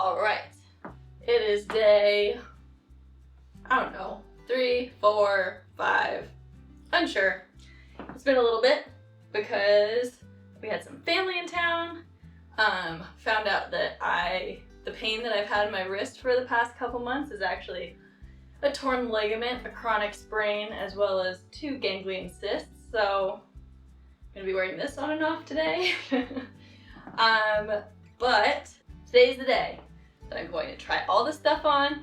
All right, it is day, I don't know, 3, 4, 5, unsure. It's been a little bit because we had some family in town. Found out that the pain that I've had in my wrist for the past couple months is actually a torn ligament, a chronic sprain, as well as 2 ganglion cysts. So I'm gonna be wearing this on and off today. But today's the day that I'm going to try all this stuff on.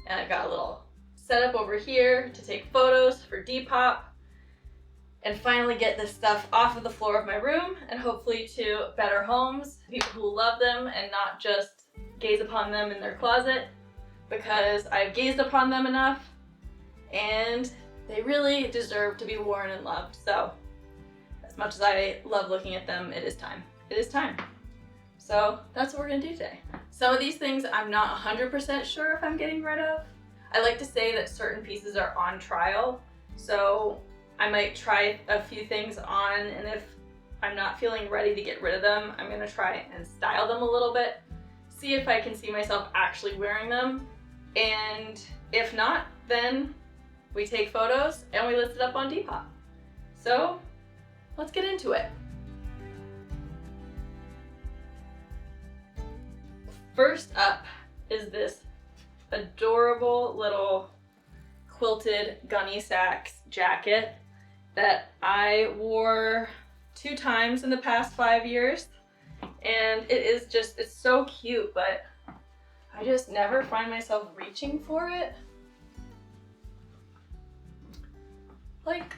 And I've got a little setup over here to take photos for Depop and finally get this stuff off of the floor of my room and hopefully to better homes, people who love them and not just gaze upon them in their closet, because I've gazed upon them enough and they really deserve to be worn and loved. So as much as I love looking at them, it is time. It is time. So that's what we're gonna do today. Some of these things I'm not 100% sure if I'm getting rid of. I like to say that certain pieces are on trial. So I might try a few things on, and if I'm not feeling ready to get rid of them, I'm gonna try and style them a little bit, see if I can see myself actually wearing them. And if not, then we take photos and we list it up on Depop. So let's get into it. First up is this adorable little quilted Gunne Sax jacket that I wore 2 times in the past 5 years. And it's so cute, but I just never find myself reaching for it. Like,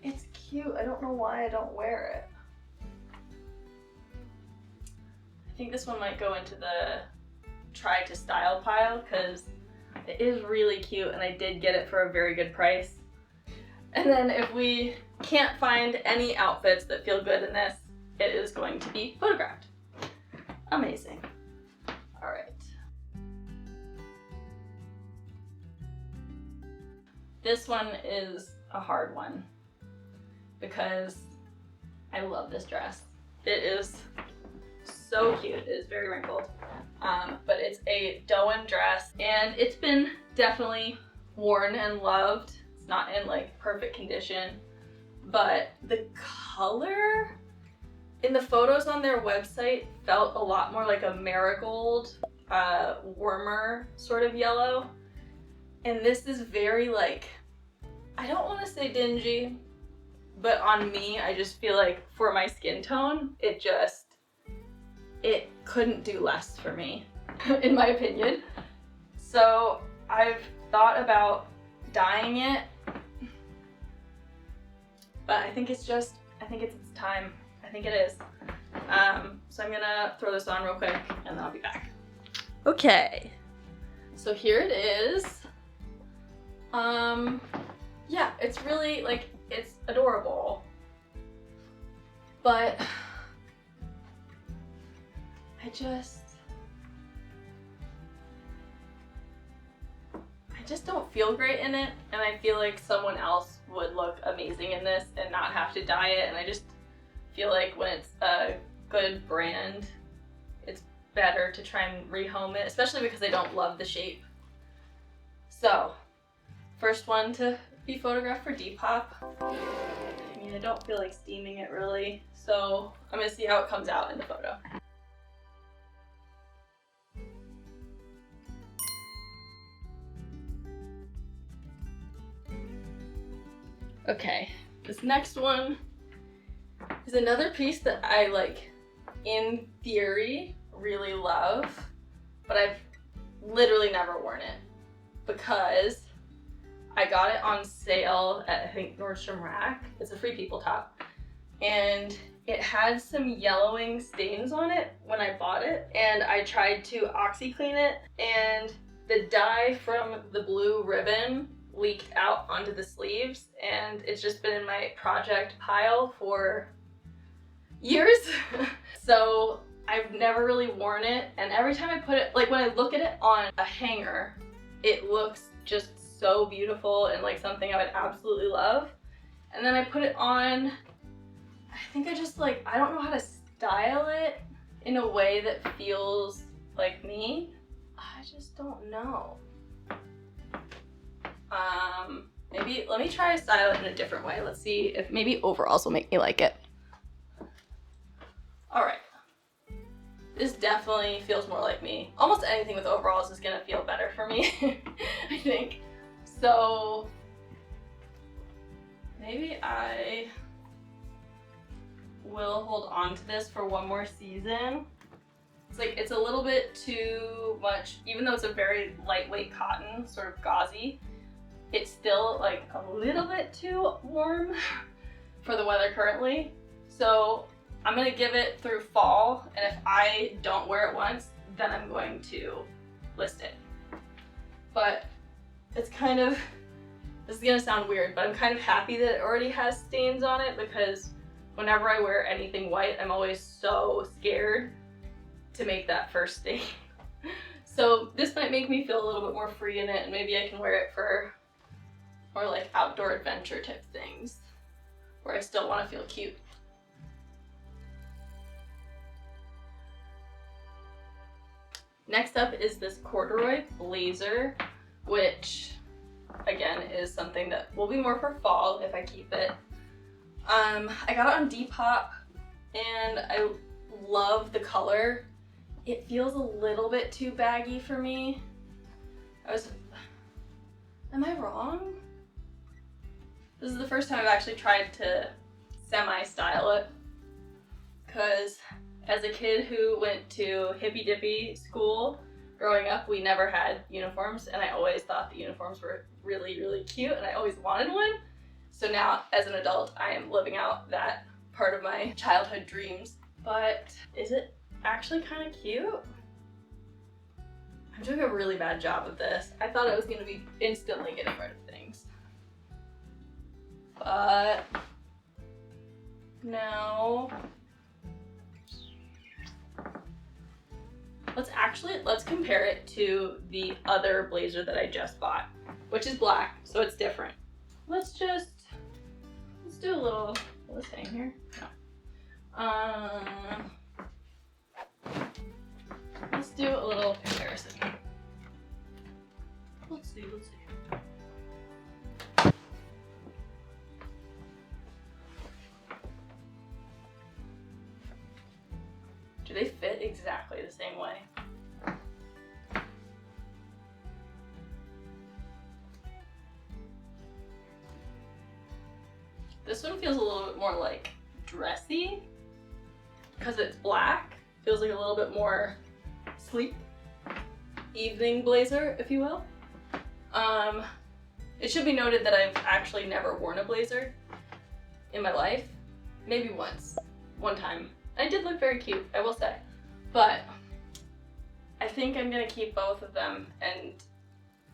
it's cute. I don't know why I don't wear it. I think this one might go into the try to style pile because it is really cute and I did get it for a very good price. And then if we can't find any outfits that feel good in this, it is going to be photographed. Amazing. All right. This one is a hard one because I love this dress. It is so cute. It is very wrinkled, but it's a Dôen dress and it's been definitely worn and loved. It's not in like perfect condition, but the color in the photos on their website felt a lot more like a marigold, warmer sort of yellow. And this is very like, I don't want to say dingy, but on me, I just feel like for my skin tone, it couldn't do less for me, in my opinion. So I've thought about dyeing it, but I think it's time. I think it is. So I'm gonna throw this on real quick and then I'll be back. Okay, so here it is. Yeah, it's really like, it's adorable, but I just don't feel great in it, and I feel like someone else would look amazing in this and not have to dye it, and I just feel like when it's a good brand, it's better to try and rehome it, especially because I don't love the shape. So, first one to be photographed for Depop. I mean, I don't feel like steaming it really, so I'm gonna see how it comes out in the photo. Okay, this next one is another piece that I like, in theory, really love, but I've literally never worn it because I got it on sale at, I think, Nordstrom Rack. It's a Free People top. And it had some yellowing stains on it when I bought it, and I tried to OxyClean it, and the dye from the blue ribbon leaked out onto the sleeves, and it's just been in my project pile for years. So I've never really worn it, and every time I put it, like when I look at it on a hanger, it looks just so beautiful and like something I would absolutely love. And then I put it on, I think I just like, I don't know how to style it. in a way that feels like me. I just don't know. Maybe let me try to style it in a different way. Let's see if maybe overalls will make me like it. All right. This definitely feels more like me. Almost anything with overalls is gonna feel better for me, I think. So maybe I will hold on to this for one more season. It's like, it's a little bit too much, even though it's a very lightweight cotton, sort of gauzy, it's still like a little bit too warm for the weather currently. So I'm gonna give it through fall, and if I don't wear it once, then I'm going to list it. But it's kind of, this is gonna sound weird, but I'm kind of happy that it already has stains on it, because whenever I wear anything white, I'm always so scared to make that first stain. So this might make me feel a little bit more free in it, and maybe I can wear it for more like outdoor adventure type things, where I still want to feel cute. Next up is this corduroy blazer, which again is something that will be more for fall if I keep it. I got it on Depop and I love the color. It feels a little bit too baggy for me. Am I wrong? This is the first time I've actually tried to semi-style it, because as a kid who went to hippy dippy school growing up, we never had uniforms, and I always thought the uniforms were really, really cute, and I always wanted one. So now, as an adult, I am living out that part of my childhood dreams. But is it actually kind of cute? I'm doing a really bad job of this. I thought I was gonna be instantly getting rid of things. But no. Let's compare it to the other blazer that I just bought, which is black, so it's different. Let's do a little, what's this hang here? No. Let's do a little comparison. Let's see. Do they fit exactly the same way? This one feels a little bit more like dressy because it's black. Feels like a little bit more sleek evening blazer, if you will. It should be noted that I've actually never worn a blazer in my life. Maybe one time. I did look very cute, I will say. But I think I'm gonna keep both of them and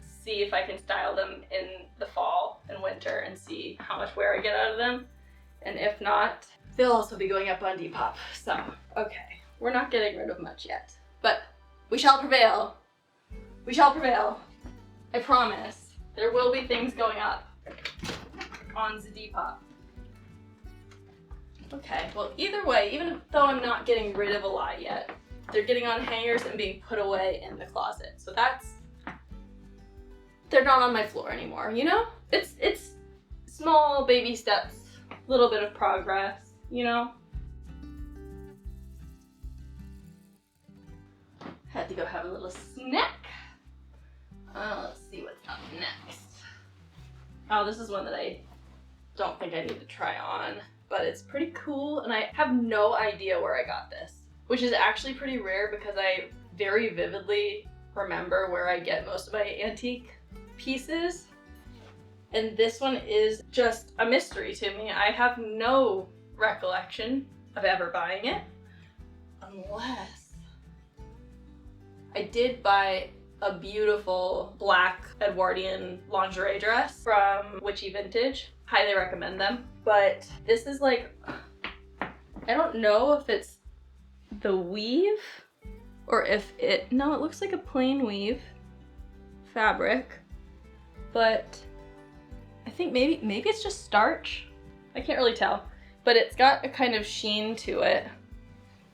see if I can style them in the fall and winter and see how much wear I get out of them. And if not, they'll also be going up on Depop. So, okay, we're not getting rid of much yet, but we shall prevail. We shall prevail. I promise. There will be things going up on the Depop. Okay, well either way, even though I'm not getting rid of a lot yet, they're getting on hangers and being put away in the closet. So they're not on my floor anymore, you know? It's small baby steps, little bit of progress, you know? Had to go have a little snack. Let's see what's up next. Oh, this is one that I don't think I need to try on, but it's pretty cool, and I have no idea where I got this, which is actually pretty rare because I very vividly remember where I get most of my antique pieces. And this one is just a mystery to me. I have no recollection of ever buying it, unless I did buy a beautiful black Edwardian lingerie dress from Witchy Vintage. Highly recommend them. But this is like, I don't know if it's the weave or if no, it looks like a plain weave fabric, but I think maybe it's just starch. I can't really tell, but it's got a kind of sheen to it.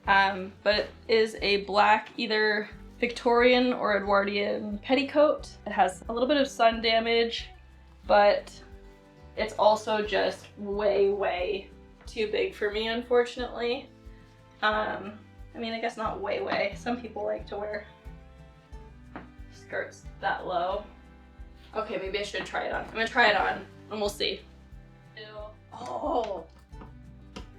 but it is a black either Victorian or Edwardian petticoat. It has a little bit of sun damage, but it's also just way, way too big for me, unfortunately. I mean, I guess not way, way. Some people like to wear skirts that low. Okay, maybe I should try it on. I'm gonna try it on and we'll see. Ew. Oh,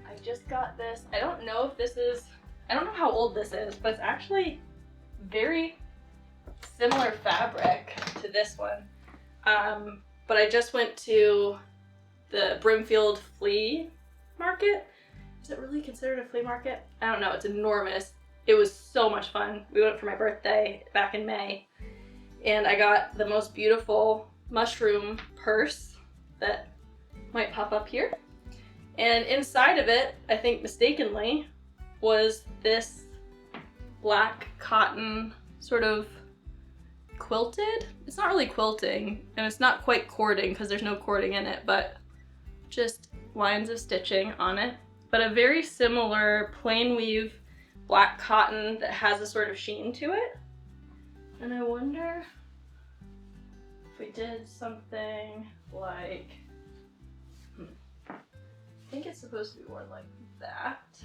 I just got this. I don't know if this is, I don't know how old this is, but it's actually very similar fabric to this one. But I just went to the Brimfield flea market. Is it really considered a flea market? I don't know, it's enormous. It was so much fun. We went for my birthday back in May, and I got the most beautiful mushroom purse that might pop up here. And inside of it, I think mistakenly, was this black cotton sort of quilted. It's not really quilting, and it's not quite cording because there's no cording in it, but just lines of stitching on it. But a very similar plain weave black cotton that has a sort of sheen to it. And I wonder if we did something like, I think it's supposed to be worn like that.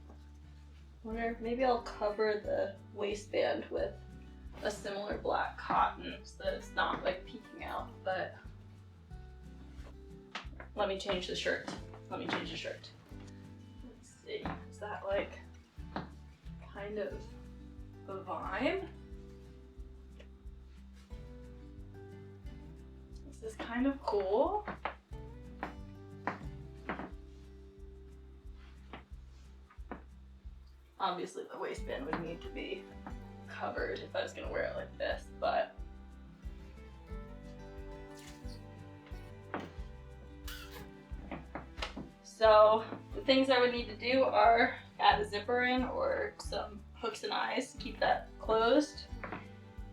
I wonder if maybe I'll cover the waistband with a similar black cotton so that it's not like peeking out, but let me change the shirt. Let me change the shirt. Let's see, is that like kind of the vibe? This is kind of cool. Obviously the waistband would need to be covered if I was gonna wear it like this, but so the things I would need to do are add a zipper in or some hooks and eyes to keep that closed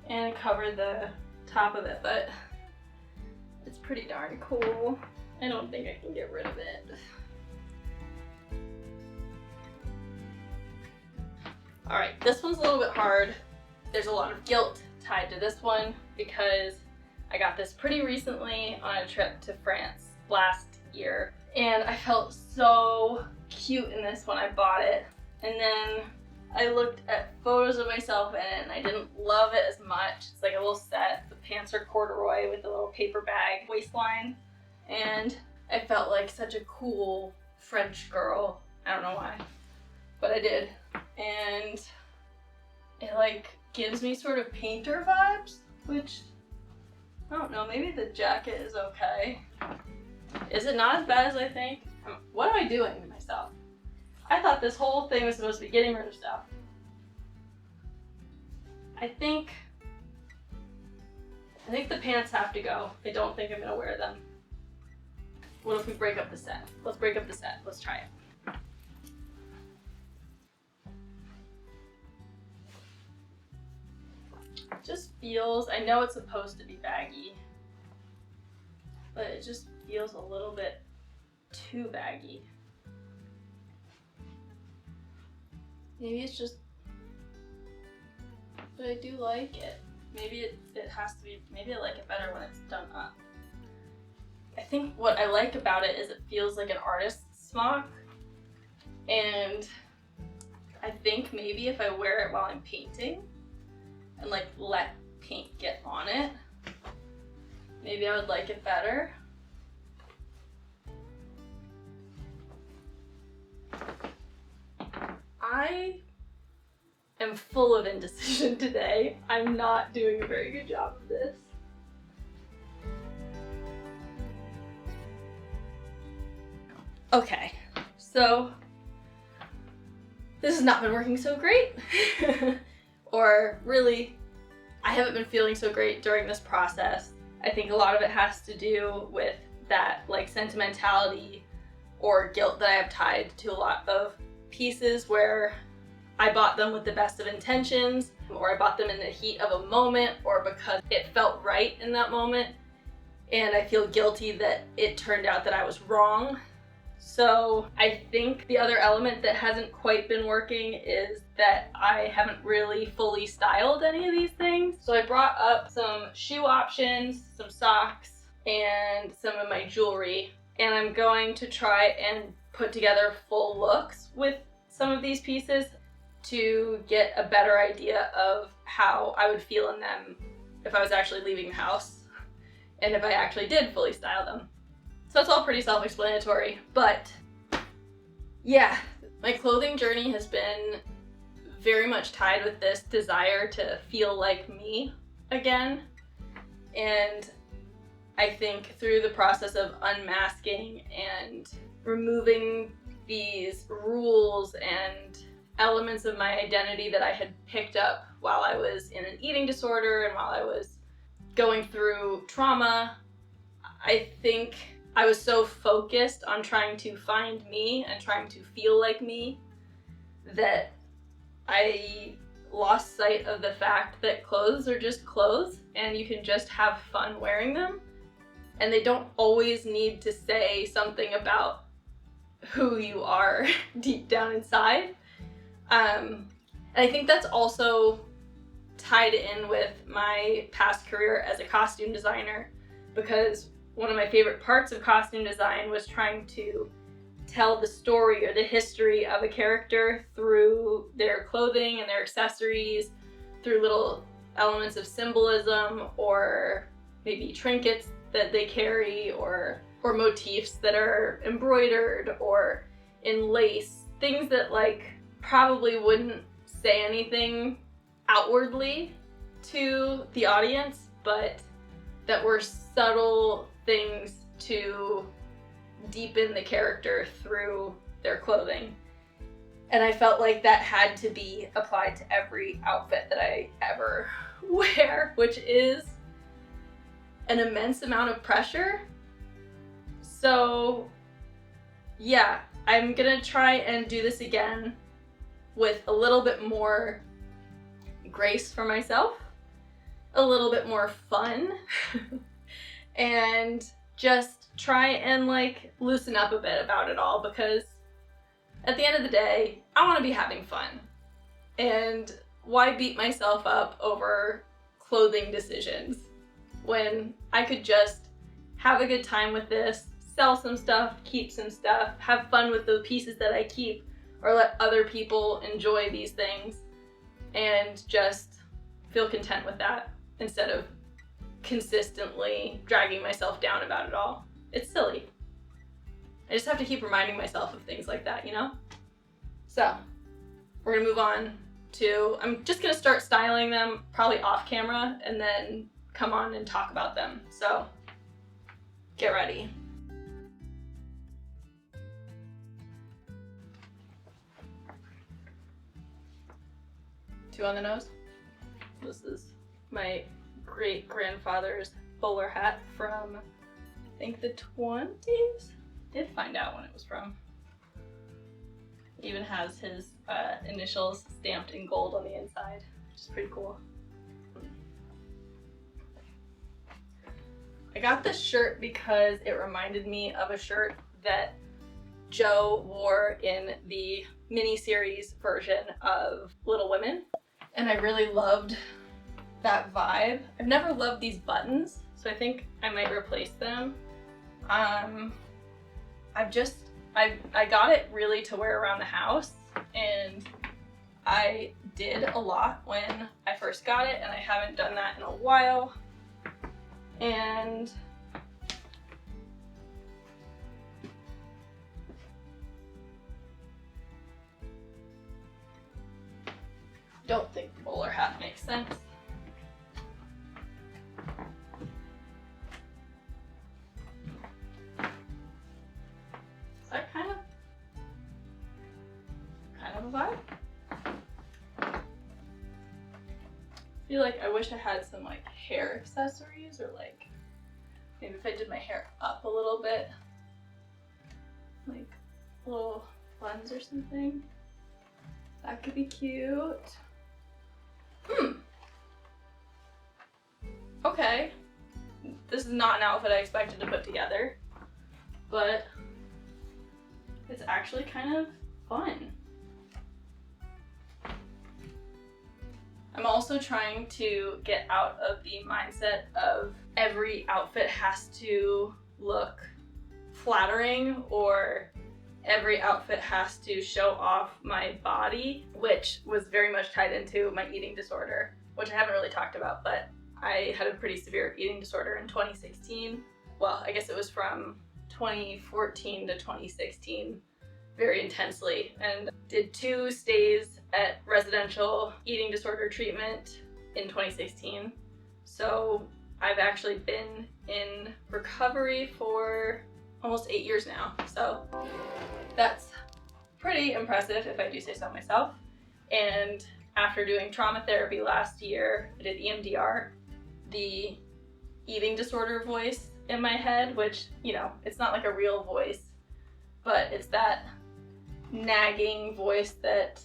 and cover the top of it, but it's pretty darn cool. I don't think I can get rid of it. All right, this one's a little bit hard. There's a lot of guilt tied to this one because I got this pretty recently on a trip to France last year. And I felt so cute in this when I bought it. And then I looked at photos of myself in it and I didn't love it as much. It's like a little set. The pants are corduroy with a little paper bag waistline. And I felt like such a cool French girl. I don't know why, but I did. And it like gives me sort of painter vibes, which I don't know, maybe the jacket is okay. Is it not as bad as I think? What am I doing to myself? I thought this whole thing was supposed to be getting rid of stuff. I think the pants have to go. I don't think I'm gonna wear them. What if we break up the set? Let's break up the set. Let's try it. It just feels, I know it's supposed to be baggy, but it just feels a little bit too baggy. Maybe it's just, but I do like it. Maybe it has to be, maybe I like it better when it's done up. I think what I like about it is it feels like an artist's smock, and I think maybe if I wear it while I'm painting and like let paint get on it, maybe I would like it better. I am full of indecision today. I'm not doing a very good job of this. Okay, so this has not been working so great. Or really, I haven't been feeling so great during this process. I think a lot of it has to do with that like sentimentality or guilt that I have tied to a lot of pieces where I bought them with the best of intentions, or I bought them in the heat of a moment, or because it felt right in that moment, and I feel guilty that it turned out that I was wrong. So I think the other element that hasn't quite been working is that I haven't really fully styled any of these things. So I brought up some shoe options, some socks, and some of my jewelry. And I'm going to try and put together full looks with some of these pieces to get a better idea of how I would feel in them if I was actually leaving the house and if I actually did fully style them. So it's all pretty self-explanatory, but yeah, my clothing journey has been very much tied with this desire to feel like me again. And I think through the process of unmasking and removing these rules and elements of my identity that I had picked up while I was in an eating disorder and while I was going through trauma, I think I was so focused on trying to find me and trying to feel like me that I lost sight of the fact that clothes are just clothes and you can just have fun wearing them. And they don't always need to say something about who you are deep down inside. And I think that's also tied in with my past career as a costume designer, because one of my favorite parts of costume design was trying to tell the story or the history of a character through their clothing and their accessories, through little elements of symbolism or maybe trinkets that they carry or motifs that are embroidered or in lace, things that like probably wouldn't say anything outwardly to the audience, but that were subtle things to deepen the character through their clothing. And I felt like that had to be applied to every outfit that I ever wear, which is an immense amount of pressure. So yeah, I'm gonna try and do this again with a little bit more grace for myself, a little bit more fun, and just try and like loosen up a bit about it all, because at the end of the day, I want to be having fun. And why beat myself up over clothing decisions when I could just have a good time with this, sell some stuff, keep some stuff, have fun with the pieces that I keep, or let other people enjoy these things and just feel content with that instead of consistently dragging myself down about it all. It's silly. I just have to keep reminding myself of things like that, you know? So, we're gonna move on to, I'm just gonna start styling them probably off camera and then come on and talk about them. So, get ready. Two on the nose. This is my great grandfather's bowler hat from, I think, the 20s. Did find out when it was from. Even has his initials stamped in gold on the inside, which is pretty cool. I got this shirt because it reminded me of a shirt that Joe wore in the mini-series version of Little Women, and I really loved that vibe. I've never loved these buttons, so I think I might replace them. I got it really to wear around the house, and I did a lot when I first got it, and I haven't done that in a while. And don't think the bowler hat makes sense. Is that kind of a vibe? I feel like I wish I had some like hair accessories, or like maybe if I did my hair up a little bit, like little buns or something. That could be cute. Okay. This is not an outfit I expected to put together, but it's actually kind of fun. I'm also trying to get out of the mindset of every outfit has to look flattering or every outfit has to show off my body, which was very much tied into my eating disorder, which I haven't really talked about, but I had a pretty severe eating disorder in 2016. Well, I guess it was from 2014 to 2016 very intensely, and did 2 stays at residential eating disorder treatment in 2016. So I've actually been in recovery for almost 8 years now. So that's pretty impressive if I do say so myself. And after doing trauma therapy last year, I did EMDR, the eating disorder voice in my head, which, you know, it's not like a real voice, but it's that nagging voice that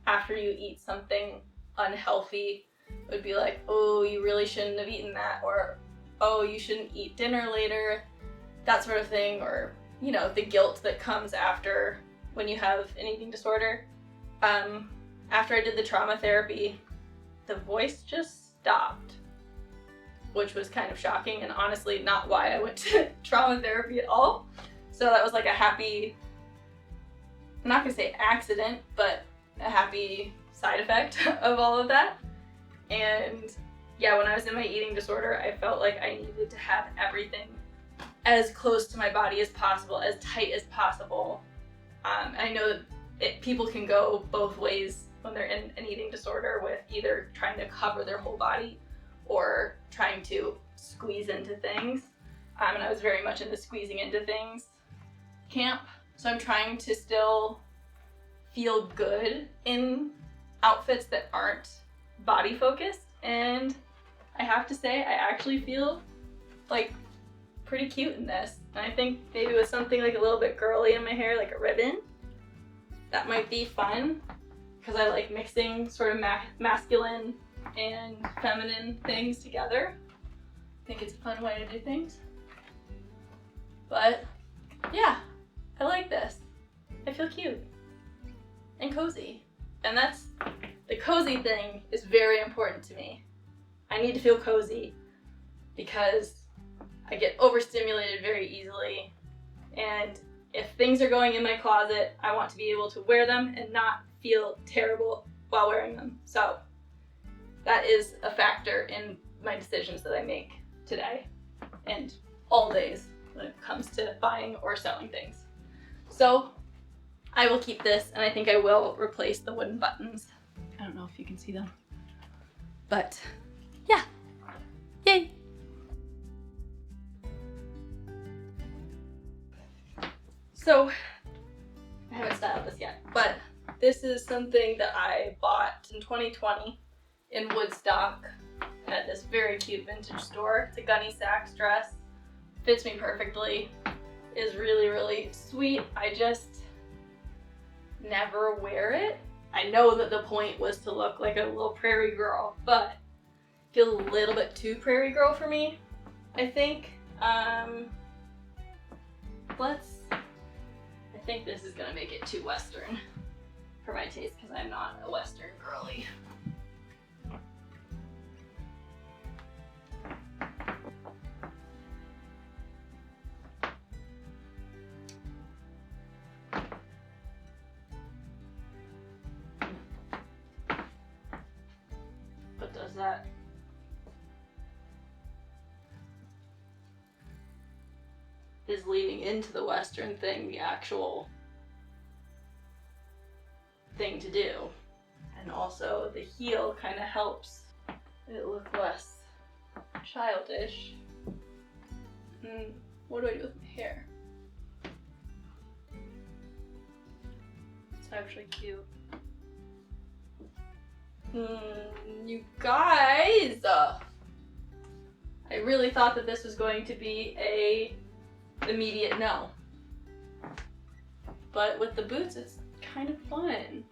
after you eat something unhealthy would be like, oh, you really shouldn't have eaten that, or oh, you shouldn't eat dinner later, that sort of thing, or, you know, the guilt that comes after when you have an eating disorder. After I did the trauma therapy, the voice just stopped, which was kind of shocking and honestly not why I went to trauma therapy at all. So that was like a happy, I'm not gonna say accident, but a happy side effect of all of that. And yeah, when I was in my eating disorder, I felt like I needed to have everything as close to my body as possible, as tight as possible. I know that people can go both ways when they're in an eating disorder, with either trying to cover their whole body or trying to squeeze into things. And I was very much in the squeezing into things camp. So I'm trying to still feel good in outfits that aren't body focused. And I have to say, I actually feel like pretty cute in this. And I think maybe with something like a little bit girly in my hair, like a ribbon, that might be fun, because I like mixing sort of masculine and feminine things together. I think it's a fun way to do things. But yeah, I like this. I feel cute and cozy. And that's, the cozy thing is very important to me. I need to feel cozy because I get overstimulated very easily, and if things are going in my closet, I want to be able to wear them and not feel terrible while wearing them. So that is a factor in my decisions that I make today and all days when it comes to buying or selling things. So I will keep this, and I think I will replace the wooden buttons. I don't know if you can see them, but yeah, yay. So I haven't styled this yet, but this is something that I bought in 2020 in Woodstock at this very cute vintage store. It's a Gunne Sax dress. Fits me perfectly. Is really, really sweet. I just never wear it. I know that the point was to look like a little prairie girl, but feels a little bit too prairie girl for me, I think. I think this is gonna make it too Western for my taste, because I'm not a Western girly. But does that is leaning into the Western thing the actual thing to do? And also the heel kind of helps it look less childish. What do I do with my hair? It's actually cute. You guys! I really thought that this was going to be a immediate no. But with the boots, it's kind of fun.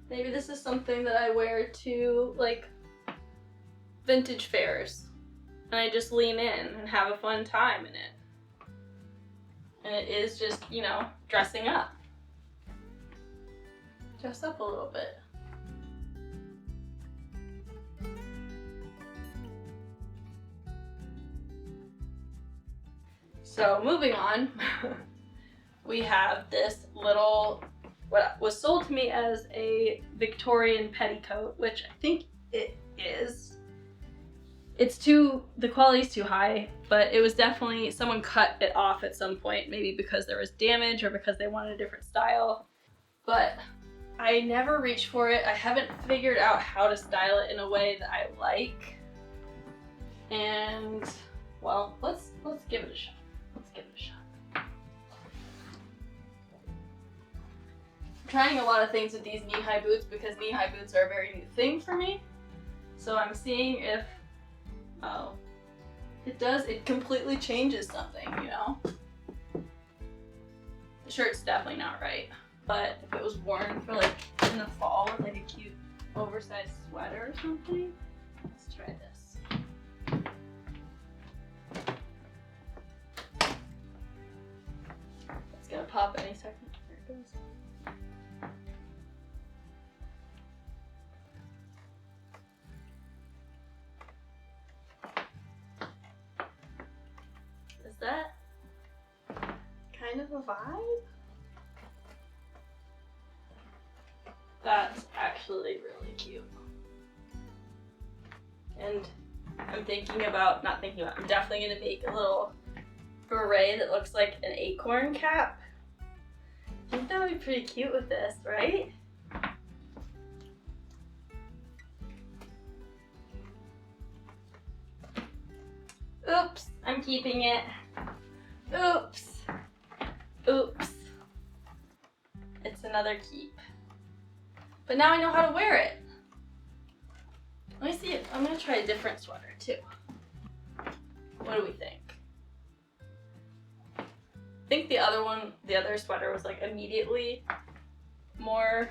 Maybe this is something that I wear to like vintage fairs and I just lean in and have a fun time in it. And it is just, you know, dressing up. Dress up a little bit. So moving on, we have this little, what was sold to me as a Victorian petticoat, which I think it is. It's the quality's too high, but it was definitely, someone cut it off at some point, maybe because there was damage or because they wanted a different style. But I never reached for it. I haven't figured out how to style it in a way that I like. And, well, let's give it a shot. Let's give it a shot. I'm trying a lot of things with these knee-high boots because knee-high boots are a very new thing for me. So I'm seeing if, oh, it completely changes something, you know? The shirt's definitely not right, but if it was worn for like in the fall with like a cute oversized sweater or something, let's try this. It's gonna pop any second. There it goes. Is that kind of a vibe? That's actually really cute. And I'm I'm definitely gonna make a little beret that looks like an acorn cap. I think that would be pretty cute with this, right? Oops, I'm keeping it. Oops. Oops. It's another keep. But now I know how to wear it. Let me see if I'm gonna try a different sweater too. What do we think? I think the other sweater was like immediately more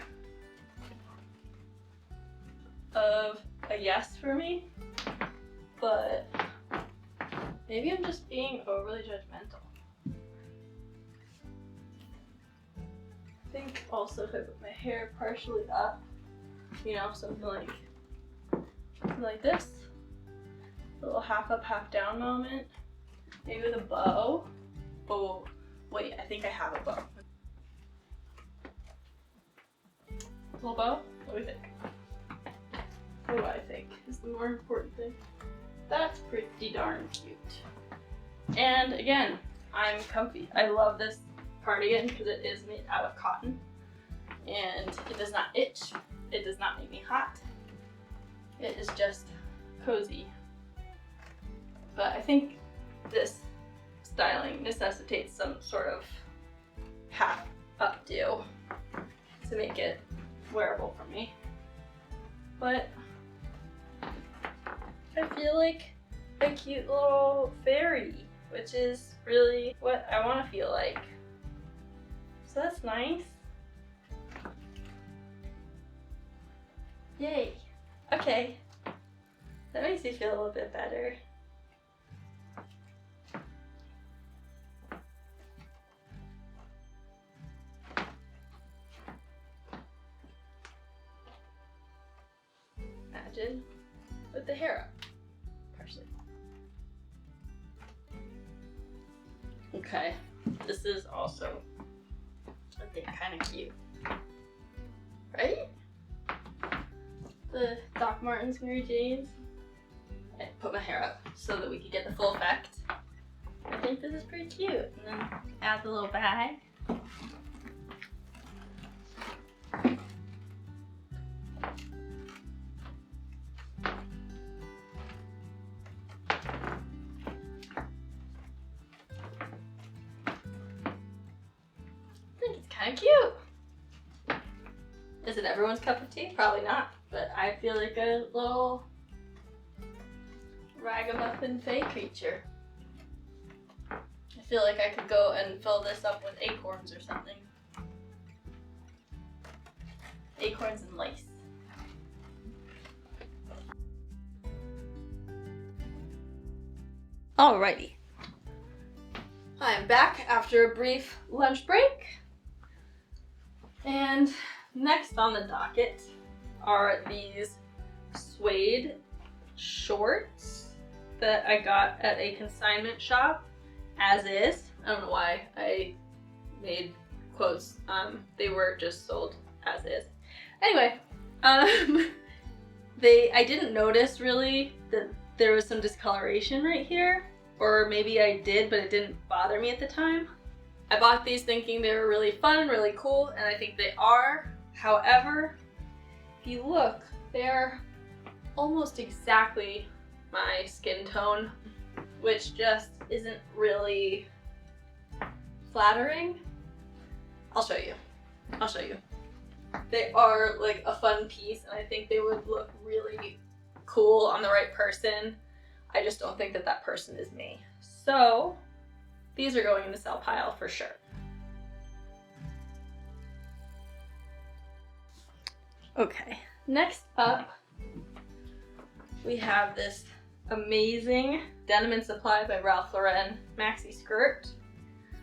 of a yes for me, but maybe I'm just being overly judgmental. I think also if I put my hair partially up, you know, something like this, a little half up, half down moment, maybe with a bow. Oh, wait, I think I have a bow. A little bow? What do we think? What do I think is the more important thing? That's pretty darn cute. And again, I'm comfy. I love this cardigan because it is made out of cotton and it does not itch. It does not make me hot. It is just cozy. But I think this styling necessitates some sort of half updo to make it wearable for me. But I feel like a cute little fairy, which is really what I want to feel like. So that's nice. Yay. Okay. That makes me feel a little bit better. Imagine with the hair up, partially. Okay, this is also, I think, kind of cute, right? The Doc Martens Mary Janes. I put my hair up so that we could get the full effect. I think this is pretty cute. And then add the little bag. Kind of cute. Is it everyone's cup of tea? Probably not, but I feel like a little ragamuffin fae creature. I feel like I could go and fill this up with acorns or something. Acorns and lace. Alrighty. I'm back after a brief lunch break. And next on the docket are these suede shorts that I got at a consignment shop, as is. I don't know why I made quotes. They were just sold as is. Anyway, I didn't notice really that there was some discoloration right here, or maybe I did, but it didn't bother me at the time. I bought these thinking they were really fun and really cool, and I think they are. However, if you look, they're almost exactly my skin tone, which just isn't really flattering. I'll show you. They are like a fun piece, and I think they would look really cool on the right person. I just don't think that that person is me. So these are going in the sell pile for sure. Okay, next up we have this amazing Denim and Supply by Ralph Lauren Maxi skirt.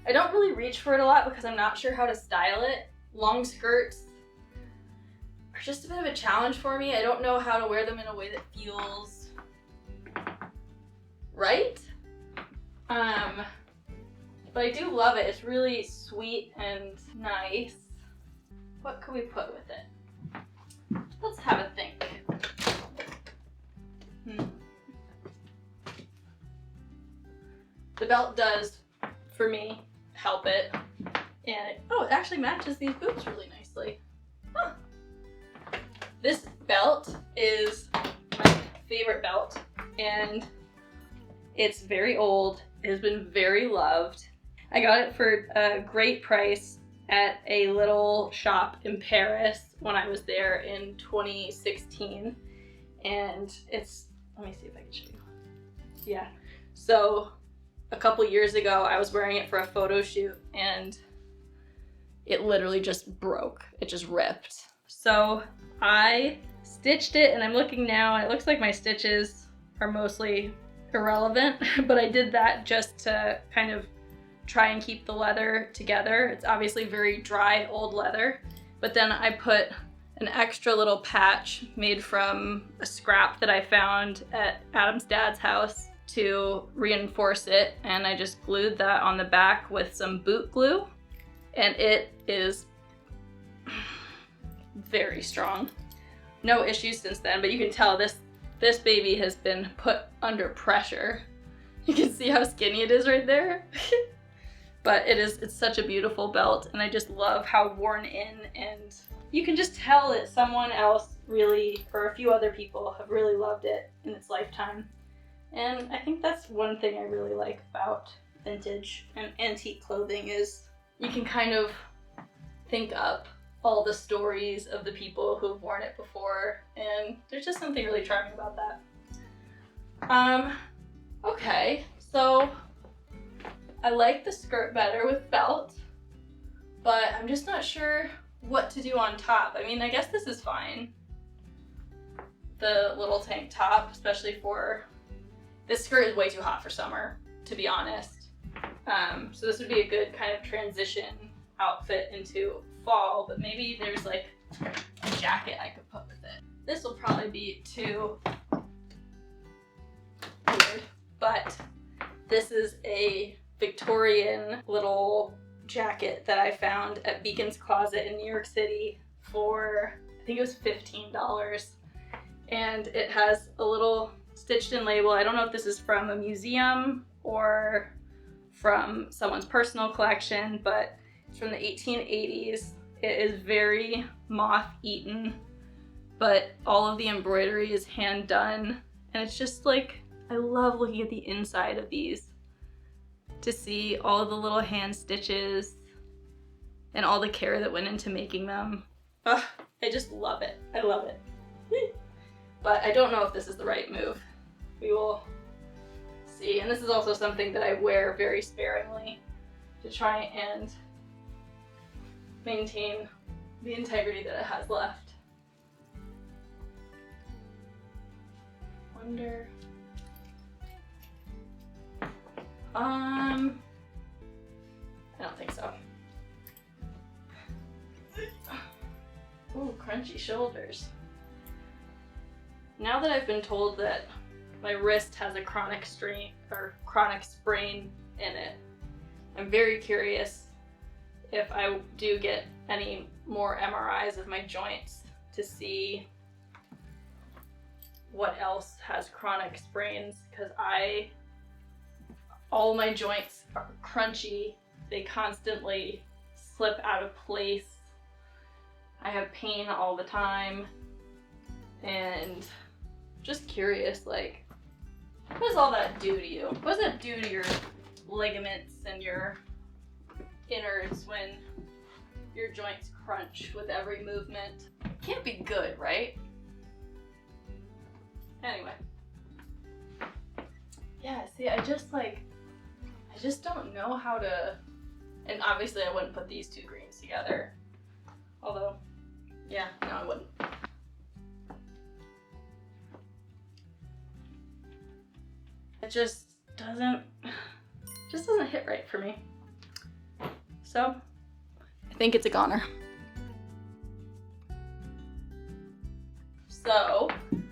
I don't really reach for it a lot because I'm not sure how to style it. Long skirts are just a bit of a challenge for me. I don't know how to wear them in a way that feels right. But I do love it. It's really sweet and nice. What could we put with it? Let's have a think. The belt does, for me, help it. And it actually matches these boots really nicely. Huh. This belt is my favorite belt, and it's very old. It has been very loved. I got it for a great price at a little shop in Paris when I was there in 2016. And it's, let me see if I can show you. Yeah. So a couple years ago, I was wearing it for a photo shoot and it literally just broke. It just ripped. So I stitched it, and I'm looking now, and it looks like my stitches are mostly irrelevant, but I did that just to kind of try and keep the leather together. It's obviously very dry old leather, but then I put an extra little patch made from a scrap that I found at Adam's dad's house to reinforce it, and I just glued that on the back with some boot glue, and it is very strong. No issues since then, but you can tell this baby has been put under pressure. You can see how skinny it is right there. But it's such a beautiful belt, and I just love how worn in, and you can just tell that someone else really, or a few other people have really loved it in its lifetime. And I think that's one thing I really like about vintage and antique clothing is you can kind of think up all the stories of the people who have worn it before, and there's just something really charming about that. Okay, so I like the skirt better with belt, but I'm just not sure what to do on top. I mean, I guess this is fine. The little tank top, especially for, this skirt is way too hot for summer, to be honest. So this would be a good kind of transition outfit into fall, but maybe there's like a jacket I could put with it. This will probably be too weird, but this is a Victorian little jacket that I found at Beacon's Closet in New York City for, I think it was $15. And it has a little stitched in label. I don't know if this is from a museum or from someone's personal collection, but it's from the 1880s. It is very moth-eaten, but all of the embroidery is hand done. And it's just like, I love looking at the inside of these to see all of the little hand stitches and all the care that went into making them. Ugh, I just love it. I love it. But I don't know if this is the right move. We will see. And this is also something that I wear very sparingly to try and maintain the integrity that it has left. Wonder. I don't think so. Ooh, crunchy shoulders. Now that I've been told that my wrist has a chronic sprain in it, I'm very curious if I do get any more MRIs of my joints to see what else has chronic sprains, because all my joints are crunchy. They constantly slip out of place. I have pain all the time, and just curious, like, what does all that do to you? What does that do to your ligaments and your innards when your joints crunch with every movement? Can't be good, right? Anyway. Yeah, see, I just don't know how to, and obviously I wouldn't put these two greens together. Although, yeah, no, I wouldn't. It just doesn't hit right for me. So, I think it's a goner. So,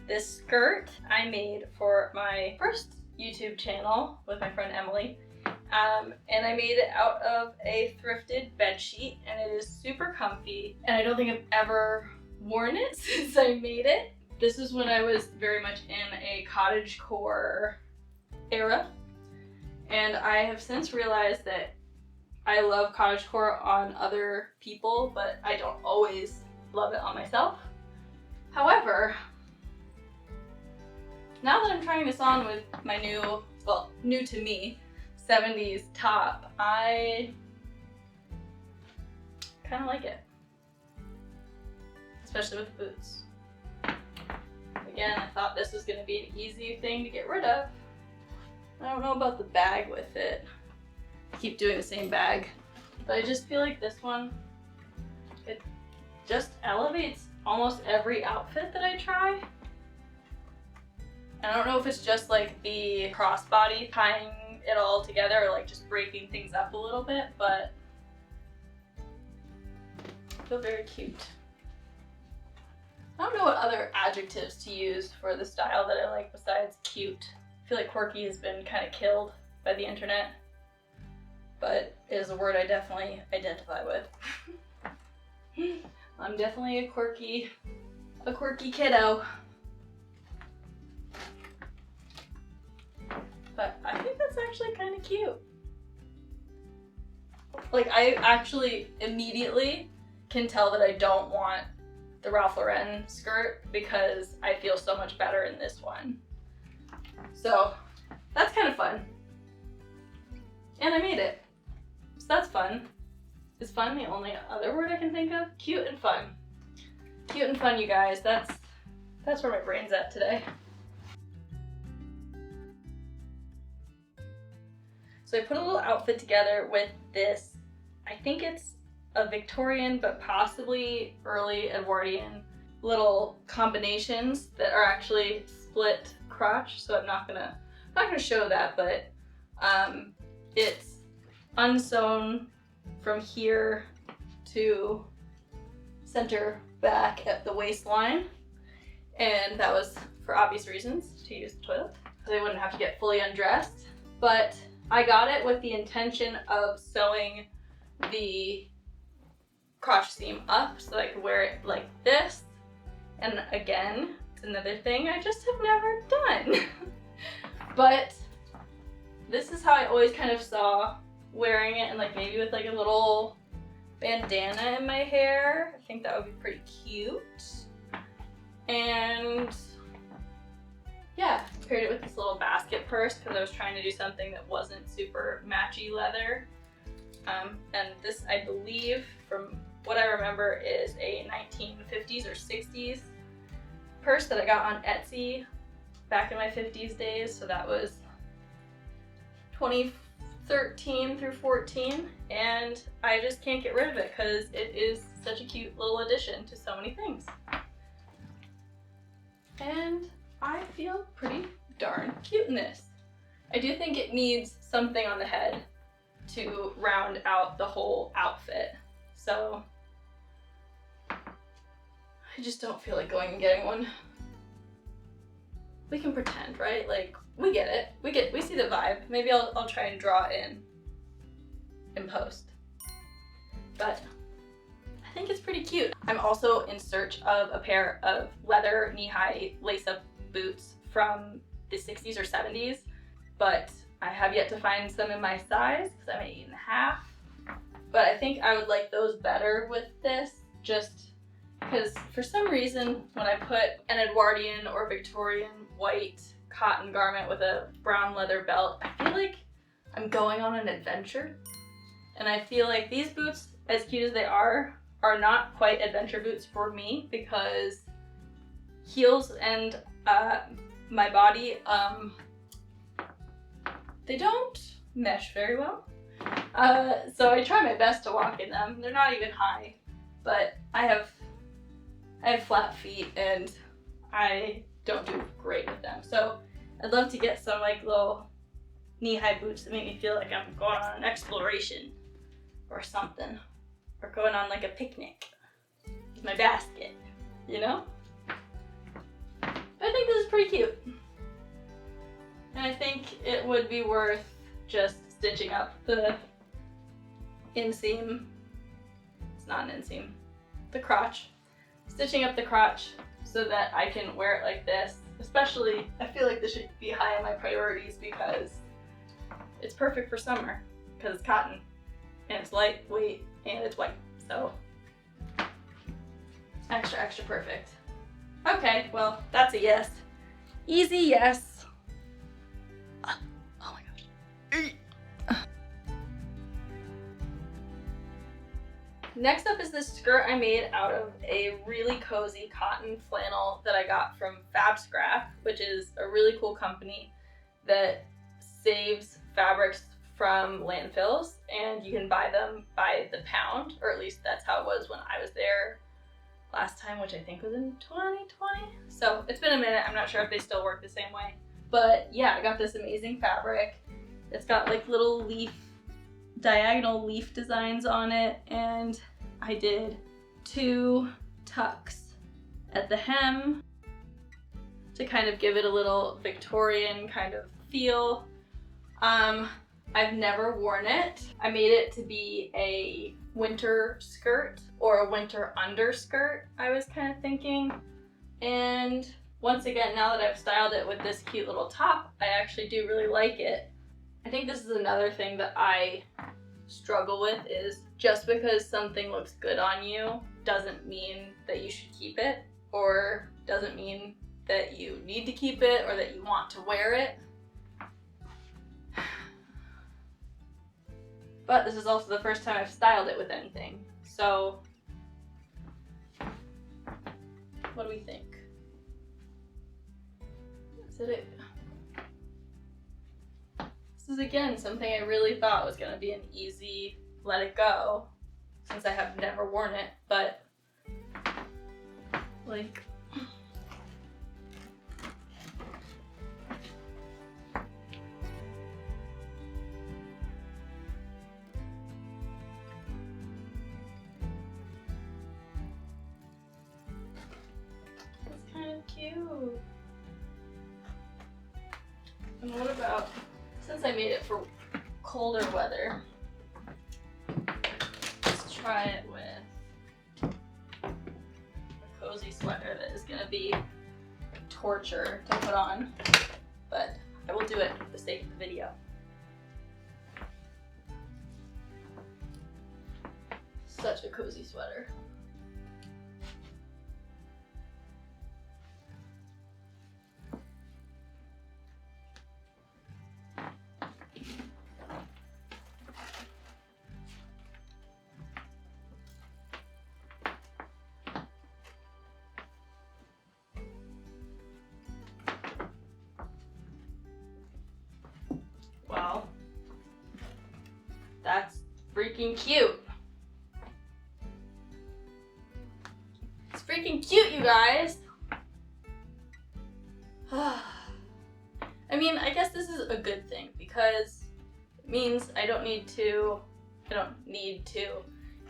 this skirt I made for my first YouTube channel with my friend Emily. And I made it out of a thrifted bed sheet, and it is super comfy, and I don't think I've ever worn it since I made it. This is when I was very much in a cottagecore era, and I have since realized that I love cottagecore on other people, but I don't always love it on myself. However, now that I'm trying this on with my new to me, 70s top, I kind of like it, especially with the boots. Again, I thought this was going to be an easy thing to get rid of. I don't know about the bag with it. I keep doing the same bag, but I just feel like this one, it just elevates almost every outfit that I try. And I don't know if it's just like the crossbody tying it all together or like just breaking things up a little bit, but I feel very cute. I don't know what other adjectives to use for the style that I like besides cute. I feel like quirky has been kind of killed by the internet, but it is a word I definitely identify with. I'm definitely a quirky kiddo. But I think that's actually kind of cute. Like, I actually immediately can tell that I don't want the Ralph Lauren skirt because I feel so much better in this one. So that's kind of fun. And I made it. So that's fun. Is fun the only other word I can think of? Cute and fun. Cute and fun, you guys. That's where my brain's at today. So I put a little outfit together with this, I think it's a Victorian but possibly early Edwardian little combinations that are actually split crotch. So I'm not gonna show that, but it's unsewn from here to center back at the waistline, and that was for obvious reasons, to use the toilet, so they wouldn't have to get fully undressed. But I got it with the intention of sewing the crotch seam up so that I could wear it like this. And again, it's another thing I just have never done. But this is how I always kind of saw wearing it, and like maybe with like a little bandana in my hair. I think that would be pretty cute. And yeah, paired it with this little basket purse because I was trying to do something that wasn't super matchy leather. And this, I believe, from what I remember, is a 1950s or 60s purse that I got on Etsy back in my 50s days. So that was 2013 through 14, and I just can't get rid of it because it is such a cute little addition to so many things. And I feel pretty darn cute in this. I do think it needs something on the head to round out the whole outfit. So I just don't feel like going and getting one. We can pretend, right? Like, we get it. We see the vibe. Maybe I'll try and draw it in post. But I think it's pretty cute. I'm also in search of a pair of leather knee-high lace-up boots from the 60s or 70s, but I have yet to find some in my size because I'm 8.5. But I think I would like those better with this, just because for some reason when I put an Edwardian or Victorian white cotton garment with a brown leather belt, I feel like I'm going on an adventure. And I feel like these boots, as cute as they are not quite adventure boots for me, because heels and my body, they don't mesh very well. So I try my best to walk in them. They're not even high, but I have flat feet and I don't do great with them. So I'd love to get some like little knee-high boots that make me feel like I'm going on an exploration or something. Or going on like a picnic with my basket, you know? I think this is pretty cute. And I think it would be worth just stitching up the inseam. It's not an inseam. The crotch. Stitching up the crotch so that I can wear it like this. Especially, I feel like this should be high on my priorities because it's perfect for summer. Because it's cotton and it's lightweight and it's white. So extra, extra perfect. Okay, well, that's a yes. Easy yes. Oh my gosh. Next up is this skirt I made out of a really cozy cotton flannel that I got from Fab Scrap, which is a really cool company that saves fabrics from landfills, and you can buy them by the pound, or at least that's how it was when I was there last time, which I think was in 2020. So it's been a minute. I'm not sure if they still work the same way. But yeah, I got this amazing fabric. It's got like little diagonal leaf designs on it, and I did 2 tucks at the hem to kind of give it a little Victorian kind of feel. I've never worn it. I made it to be a winter skirt or a winter underskirt, I was kind of thinking. And once again, now that I've styled it with this cute little top, I actually do really like it. I think this is another thing that I struggle with, is just because something looks good on you doesn't mean that you should keep it, or doesn't mean that you need to keep it or that you want to wear it. But this is also the first time I've styled it with anything. So what do we think? This is again something I really thought was gonna be an easy let it go, since I have never worn it, but like, it's kind of cute. And what about, since I made it for colder weather, let's try it with a cozy sweater that is going to be torture to put on, but I will do it for the sake of the video. Such a cozy sweater. Wow, that's freaking cute. It's freaking cute, you guys. I mean, I guess this is a good thing because it means I don't need to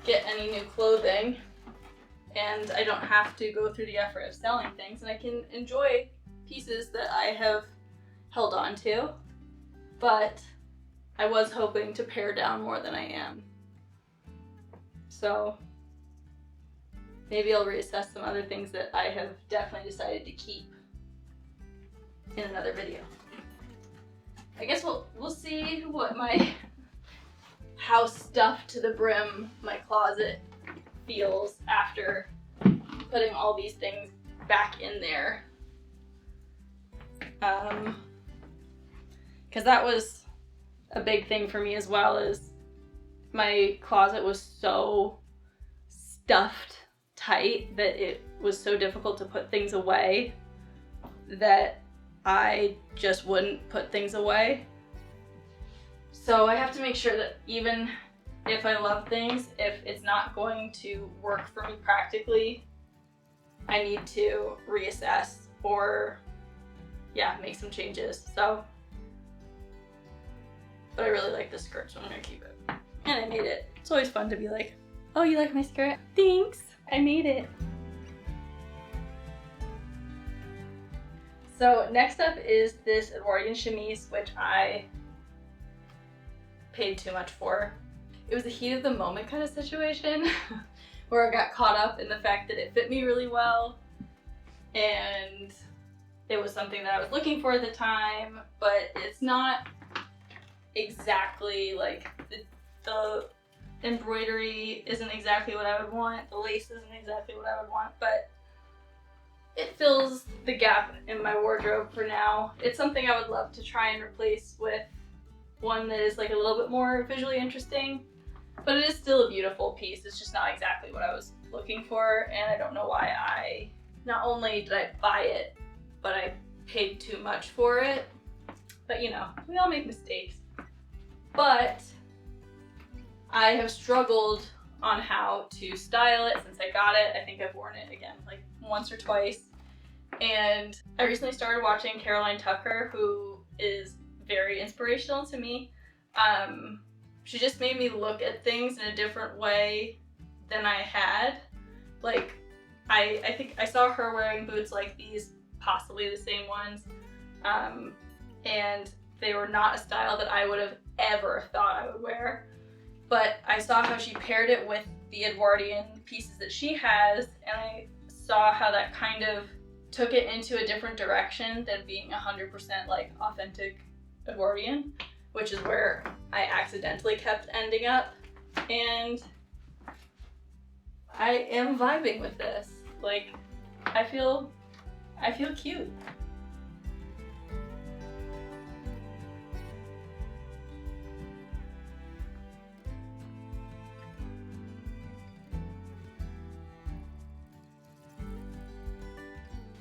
get any new clothing, and I don't have to go through the effort of selling things, and I can enjoy pieces that I have held on to, but I was hoping to pare down more than I am. So maybe I'll reassess some other things that I have definitely decided to keep in another video. I guess we'll see what how stuffed to the brim my closet feels after putting all these things back in there. Because that was a big thing for me as well, is my closet was so stuffed tight that it was so difficult to put things away that I just wouldn't put things away. So I have to make sure that even if I love things, if it's not going to work for me practically, I need to reassess or make some changes. So, but I really like this skirt, so I'm gonna keep it. And I made it. It's always fun to be like, oh, you like my skirt? Thanks, I made it. So next up is this Edwardian Chemise, which I paid too much for. It was a heat of the moment kind of situation where I got caught up in the fact that it fit me really well, and it was something that I was looking for at the time, but it's not exactly like the embroidery isn't exactly what I would want, the lace isn't exactly what I would want, but it fills the gap in my wardrobe for now. It's something I would love to try and replace with one that is like a little bit more visually interesting, but it is still a beautiful piece. It's just not exactly what I was looking for, and I don't know why not only did I buy it, but I paid too much for it. But you know, we all make mistakes. But I have struggled on how to style it since I got it. I think I've worn it again like once or twice. And I recently started watching Caroline Tucker, who is very inspirational to me. She just made me look at things in a different way than I had. Like, I think I saw her wearing boots like these, possibly the same ones, and they were not a style that I would have ever thought I would wear. But I saw how she paired it with the Edwardian pieces that she has, and I saw how that kind of took it into a different direction than being 100% like authentic Edwardian, which is where I accidentally kept ending up. And I am vibing with this. Like, I feel cute.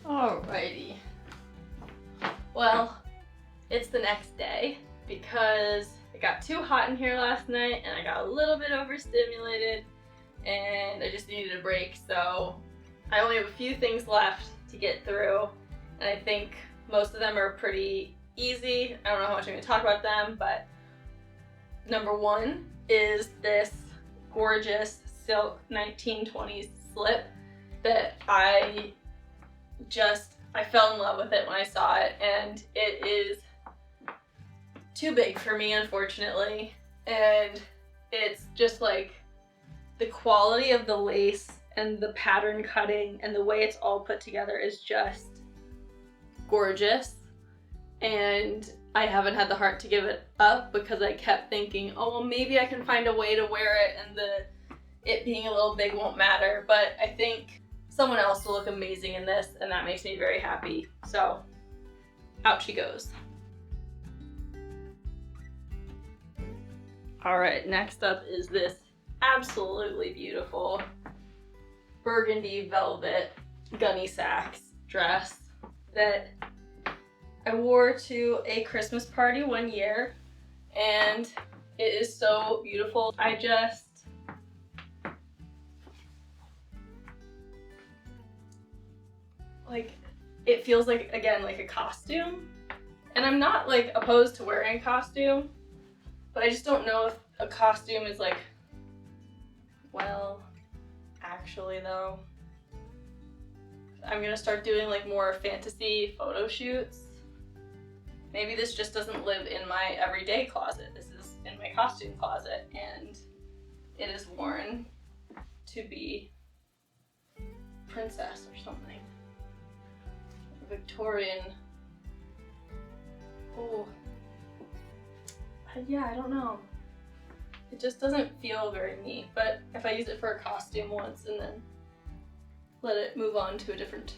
Alrighty. Well, it's the next day because it got too hot in here last night and I got a little bit overstimulated and I just needed a break, so I only have a few things left to get through, and I think most of them are pretty easy. I don't know how much I'm going to talk about them, but number one is this gorgeous silk 1920s slip that I fell in love with it when I saw it, and it is too big for me, unfortunately, and it's just like the quality of the lace and the pattern cutting and the way it's all put together is just gorgeous, and I haven't had the heart to give it up because I kept thinking, oh well, maybe I can find a way to wear it and it being a little big won't matter, but I think someone else will look amazing in this, and that makes me very happy. So out she goes. All right, next up is this absolutely beautiful burgundy velvet Gunne Sax dress that I wore to a Christmas party one year, and it is so beautiful. Like, it feels like, again, like a costume, And I'm not like opposed to wearing a costume, but I just don't know if a costume is like, well, actually though, I'm gonna start doing like more fantasy photo shoots. Maybe this just doesn't live in my everyday closet. This is in my costume closet, and it is worn to be princess or something. Victorian. Oh. Yeah, I don't know. It just doesn't feel very neat, but if I use it for a costume once and then let it move on to a different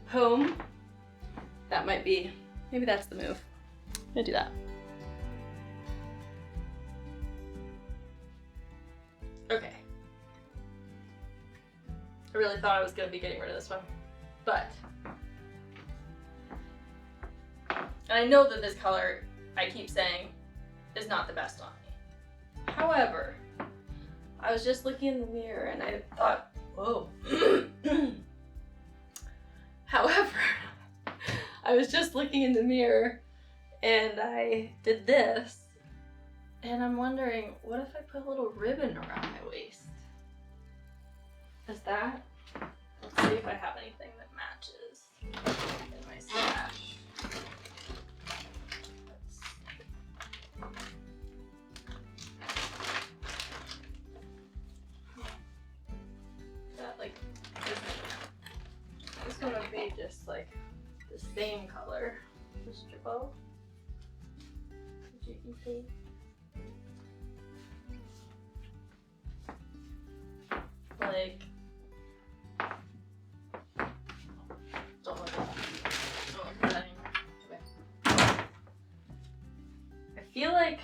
home, that might be, maybe that's the move. I'm gonna do that. Okay. I really thought I was gonna be getting rid of this one, but, and I know that this color, I keep saying, is not the best on me. However, I was just looking in the mirror and I thought, whoa. However, I was just looking in the mirror and I did this, and I'm wondering, what if I put a little ribbon around my waist? Is that? Let's see if I have anything that matches in my stash. That like this one would be just like the same color. Mr. Bow. You can see. Like, don't look at that. Don't look at that anymore. Okay. I feel like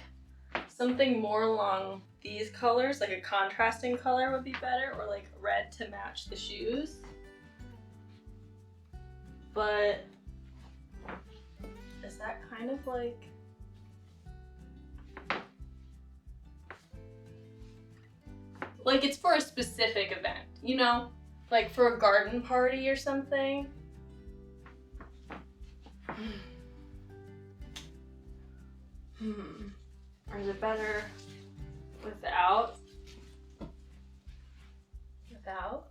something more along these colors, like a contrasting color would be better, or like red to match the shoes. But is that kind of like it's for a specific event, you know? Like for a garden party or something. Or is it better without? Without?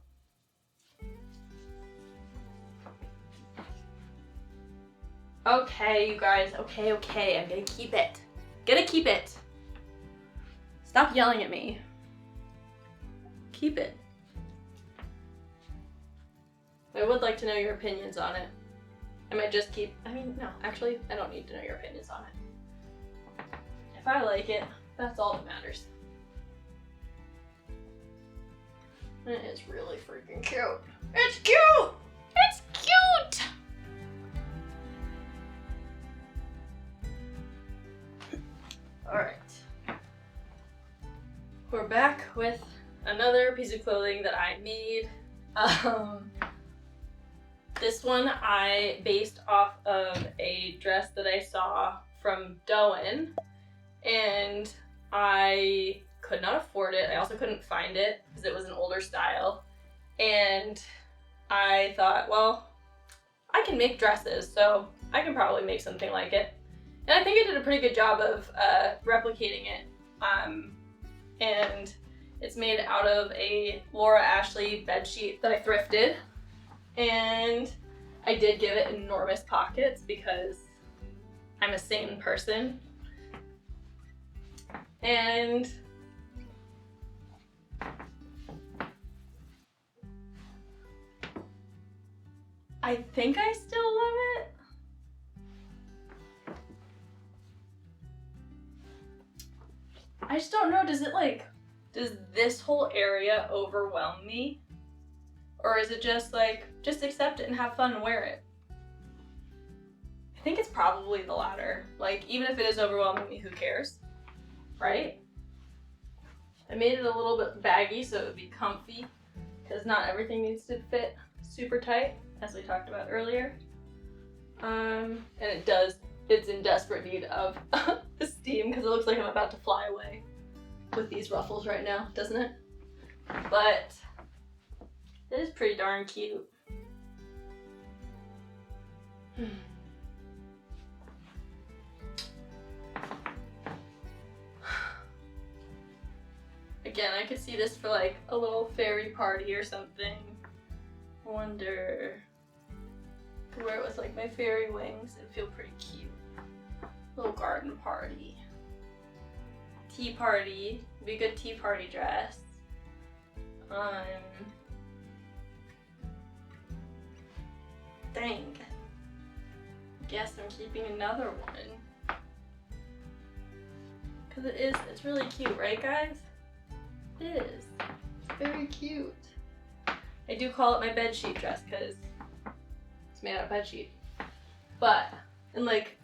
Okay, you guys, okay, I'm gonna keep it. Gonna keep it. Stop yelling at me. Keep it. I would like to know your opinions on it. I might just keep, no, actually, I don't need to know your opinions on it. If I like it, that's all that matters. It is really freaking cute. It's cute! It's cute! Alright. We're back with another piece of clothing that I made. This one I based off of a dress that I saw from Dôen, and I could not afford it. I also couldn't find it because it was an older style. And I thought, well, I can make dresses, so I can probably make something like it. And I think I did a pretty good job of replicating it. And it's made out of a Laura Ashley bedsheet that I thrifted. And I did give it enormous pockets because I'm a sane person. And I think I still love it. I just don't know, does this whole area overwhelm me? Or is it just like, just accept it and have fun and wear it? I think it's probably the latter. Like, even if it is overwhelming me, who cares? Right? I made it a little bit baggy so it would be comfy, because not everything needs to fit super tight, as we talked about earlier. And it's in desperate need of steam because it looks like I'm about to fly away with these ruffles right now, doesn't it? But it is pretty darn cute. Again, I could see this for like a little fairy party or something. I wonder if I wear it with like my fairy wings. It'd feel pretty cute. Little garden party. Tea party. Would be a good tea party dress. Dang. Guess I'm keeping another one. Cause it's really cute, right guys? It is. It's very cute. I do call it my bedsheet dress because it's made out of bedsheet. But, and like,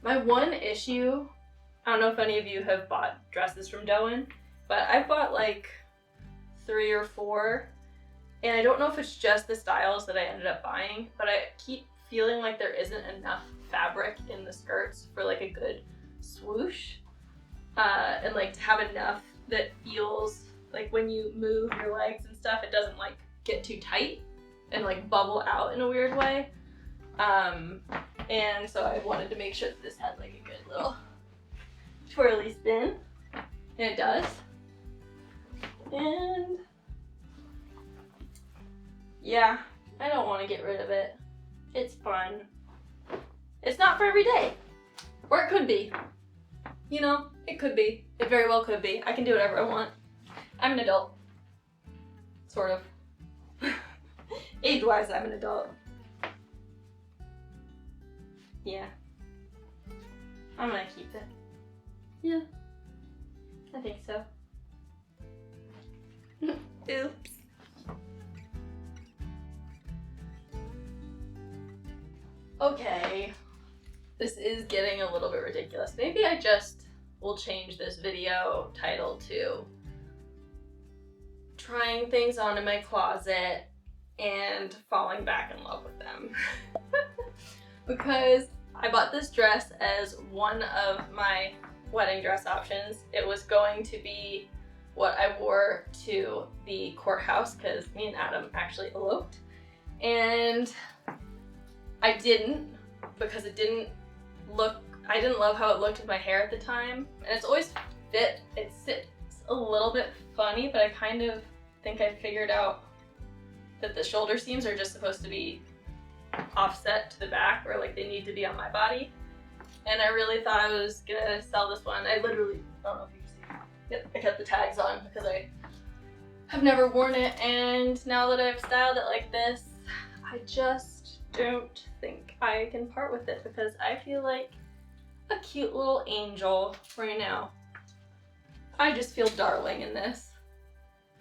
my one issue, I don't know if any of you have bought dresses from Dôen, but I've bought like 3 or 4, and I don't know if it's just the styles that I ended up buying, but I keep feeling like there isn't enough fabric in the skirts for like a good swoosh, and like to have enough that feels like when you move your legs and stuff, it doesn't like get too tight and like bubble out in a weird way. And so I wanted to make sure that this had like a good little twirly spin, and it does. And yeah, I don't want to get rid of it. It's fun. It's not for every day, or it could be. You know, it could be. It very well could be. I can do whatever I want. I'm an adult. Sort of. Age-wise, I'm an adult. Yeah. I'm gonna keep it. Yeah. I think so. Oops. Okay. This is getting a little bit ridiculous. Maybe I just will change this video title to trying things on in my closet and falling back in love with them. Because I bought this dress as one of my wedding dress options. It was going to be what I wore to the courthouse because me and Adam actually eloped. And I didn't, because it didn't look, I didn't love how it looked with my hair at the time. And it's always fit, it sits a little bit funny, but I kind of think I figured out that the shoulder seams are just supposed to be offset to the back, or like they need to be on my body. And I really thought I was gonna sell this one. I literally, I don't know if you can see. Yep, I kept the tags on because I have never worn it, and now that I've styled it like this, I just don't think I can part with it because I feel like a cute little angel right now. I just feel darling in this,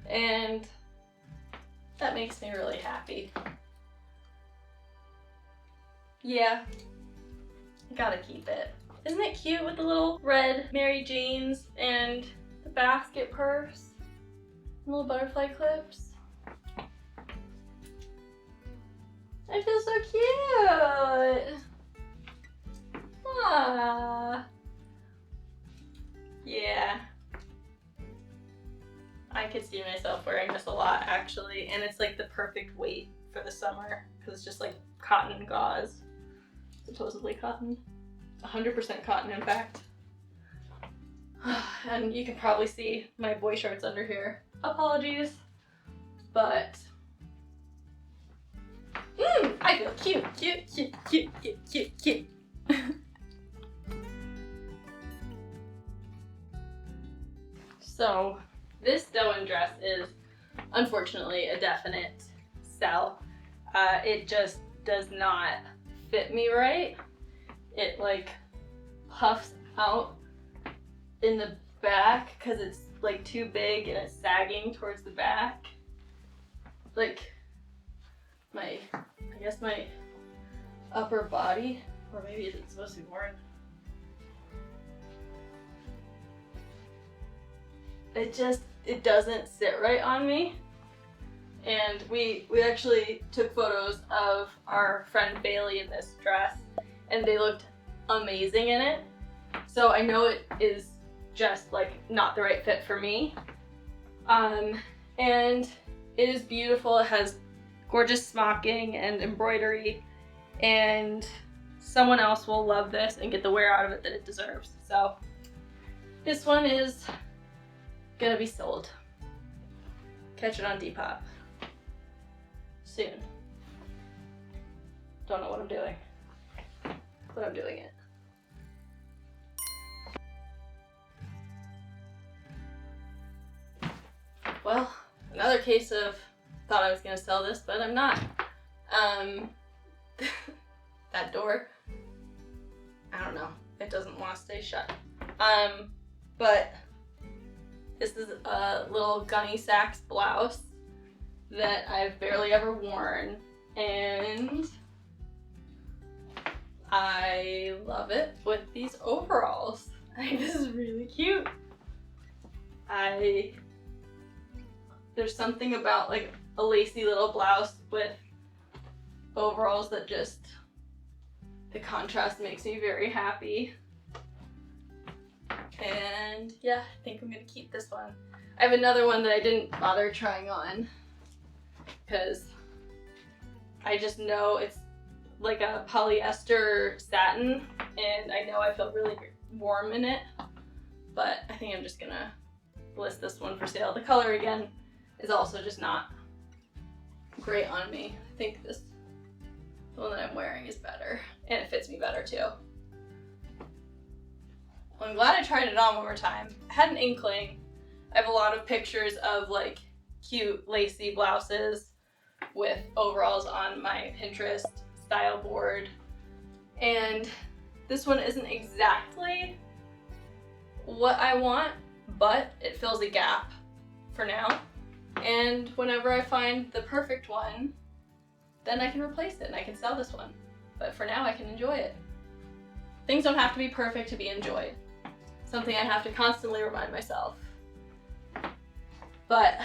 and that makes me really happy. Yeah, I gotta keep it. Isn't it cute with the little red Mary Janes and the basket purse and little butterfly clips? I feel so cute. Ah. Yeah. I could see myself wearing this a lot actually, and it's like the perfect weight for the summer because it's just like cotton gauze. Supposedly cotton. 100% cotton in fact. And you can probably see my boy shorts under here. Apologies. But I feel cute, cute, cute, cute, cute, cute, cute. So this Dôen dress is unfortunately a definite sell. It just does not fit me right. It like puffs out in the back because it's like too big and it's sagging towards the back. Like I guess my upper body, or maybe it's supposed to be worn. It doesn't sit right on me. And we actually took photos of our friend Bailey in this dress, and they looked amazing in it. So I know it is just like not the right fit for me. And it is beautiful. It has gorgeous smocking and embroidery, and someone else will love this and get the wear out of it that it deserves. So this one is gonna be sold. Catch it on Depop. Soon. Don't know what I'm doing, but I'm doing it. Well, another case of thought I was gonna sell this, but I'm not. That door, I don't know, it doesn't want to stay shut. But this is a little Gunne Sax blouse that I've barely ever worn, and I love it with these overalls. I think this is really cute. There's something about like a lacy little blouse with overalls that just, the contrast makes me very happy. And yeah, I think I'm gonna keep this one. I have another one that I didn't bother trying on because I just know it's like a polyester satin and I know I feel really warm in it, but I think I'm just gonna list this one for sale. The color again is also just not great on me. I think the one that I'm wearing is better and it fits me better too. Well, I'm glad I tried it on one more time. I had an inkling. I have a lot of pictures of like cute lacy blouses with overalls on my Pinterest style board, and this one isn't exactly what I want, but it fills a gap for now, and whenever I find the perfect one, then I can replace it and I can sell this one, but for now I can enjoy it. Things don't have to be perfect to be enjoyed. Something I have to constantly remind myself. But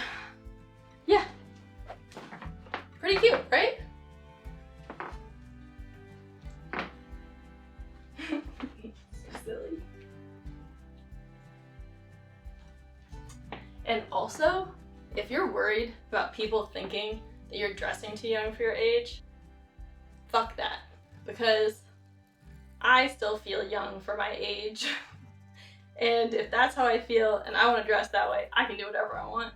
yeah, pretty cute, right? So silly. And also, if you're worried about people thinking that you're dressing too young for your age, fuck that. Because I still feel young for my age. And if that's how I feel and I want to dress that way, I can do whatever I want.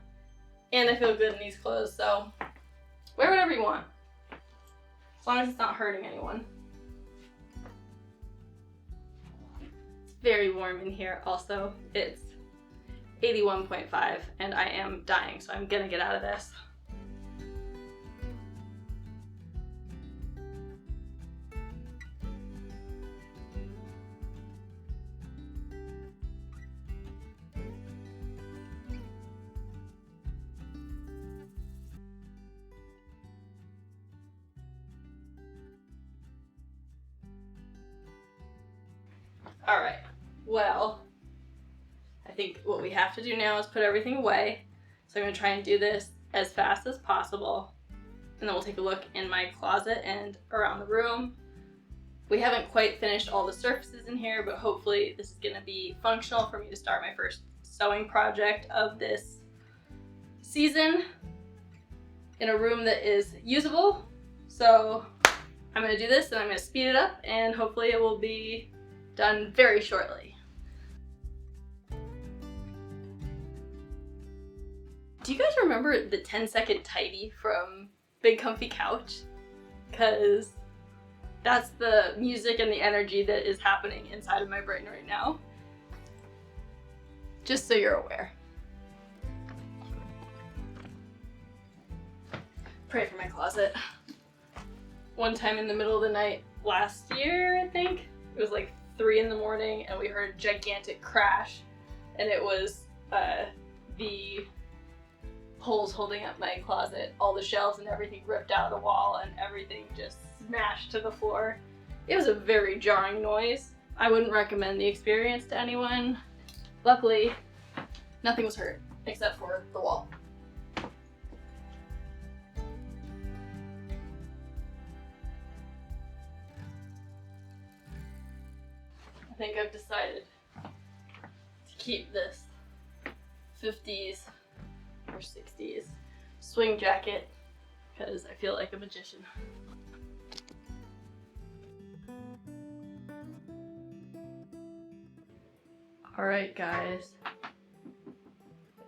And I feel good in these clothes, so wear whatever you want. As long as it's not hurting anyone. It's very warm in here also. It's 81.5 and I am dying, so I'm gonna get out of this. All right, well, I think what we have to do now is put everything away. So I'm gonna try and do this as fast as possible. And then we'll take a look in my closet and around the room. We haven't quite finished all the surfaces in here, but hopefully this is gonna be functional for me to start my first sewing project of this season in a room that is usable. So I'm gonna do this and I'm gonna speed it up and hopefully it will be done very shortly. Do you guys remember the 10-second tidy from Big Comfy Couch? Because that's the music and the energy that is happening inside of my brain right now. Just so you're aware. Pray for my closet. One time in the middle of the night last year, I think, it was like 3 in the morning and we heard a gigantic crash, and it was the poles holding up my closet, all the shelves and everything ripped out of the wall and everything just smashed to the floor. It was a very jarring noise. I wouldn't recommend the experience to anyone. Luckily, nothing was hurt except for the wall. I think I've decided to keep this 50s or 60s swing jacket because I feel like a magician. Alright guys,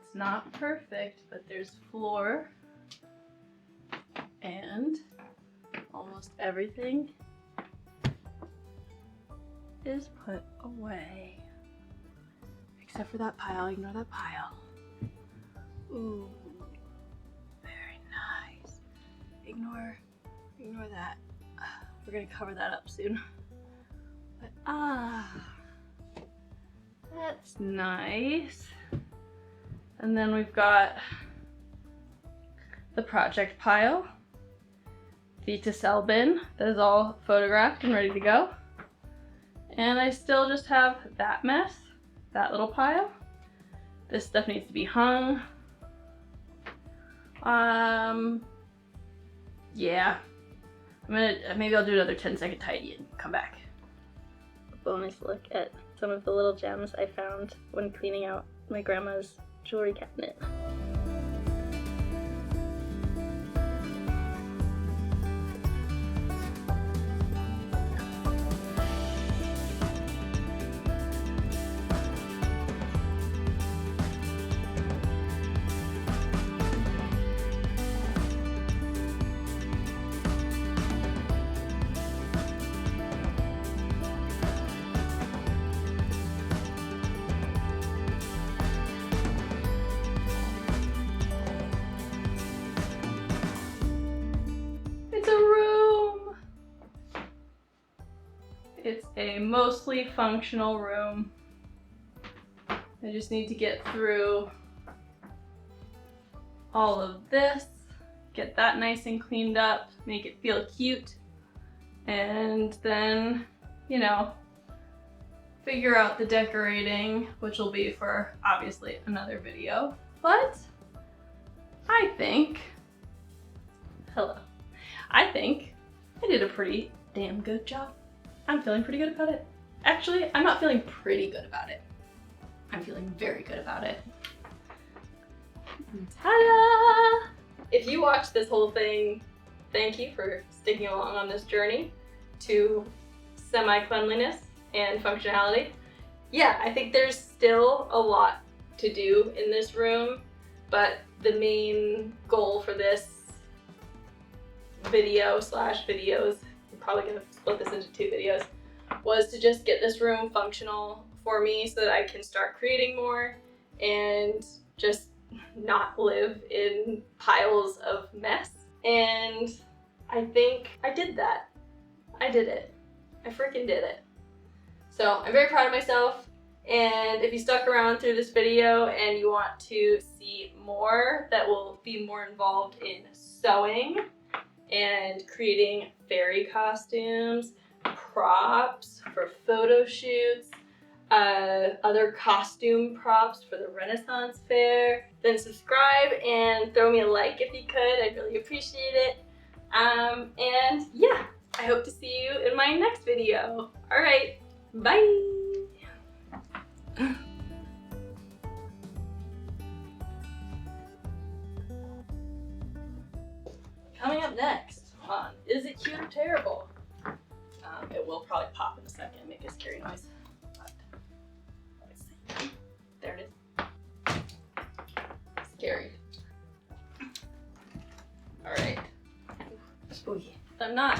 It's not perfect, but there's floor and almost everything is put away. Except for that pile. Ignore that pile. Ooh, very nice. Ignore that. We're gonna cover that up soon. But that's nice. And then we've got the project pile, the to sell bin that is all photographed and ready to go. And I still just have that mess, that little pile. This stuff needs to be hung. Yeah. Maybe I'll do another 10-second tidy and come back. A bonus look at some of the little gems I found when cleaning out my grandma's jewelry cabinet. It's a mostly functional room. I just need to get through all of this, get that nice and cleaned up, make it feel cute, and then, you know, figure out the decorating, which will be for obviously another video. But I think I did a pretty damn good job. I'm feeling pretty good about it. Actually, I'm not feeling pretty good about it. I'm feeling very good about it. Ta-da! If you watched this whole thing, thank you for sticking along on this journey to semi-cleanliness and functionality. Yeah, I think there's still a lot to do in this room, but the main goal for this video/videos, I'm probably gonna split this into 2 videos, was to just get this room functional for me so that I can start creating more and just not live in piles of mess. And I think I did that. I did it. I freaking did it. So I'm very proud of myself. And if you stuck around through this video and you want to see more that will be more involved in sewing and creating fairy costumes, props for photo shoots, other costume props for the Renaissance Fair, then subscribe and throw me a like if you could. I'd really appreciate it. And yeah, I hope to see you in my next video. All right, bye. Coming up next on Is It Cute or Terrible? It will probably pop in a second and make a scary noise. But let's see. There it is. Scary. Alright. I'm not.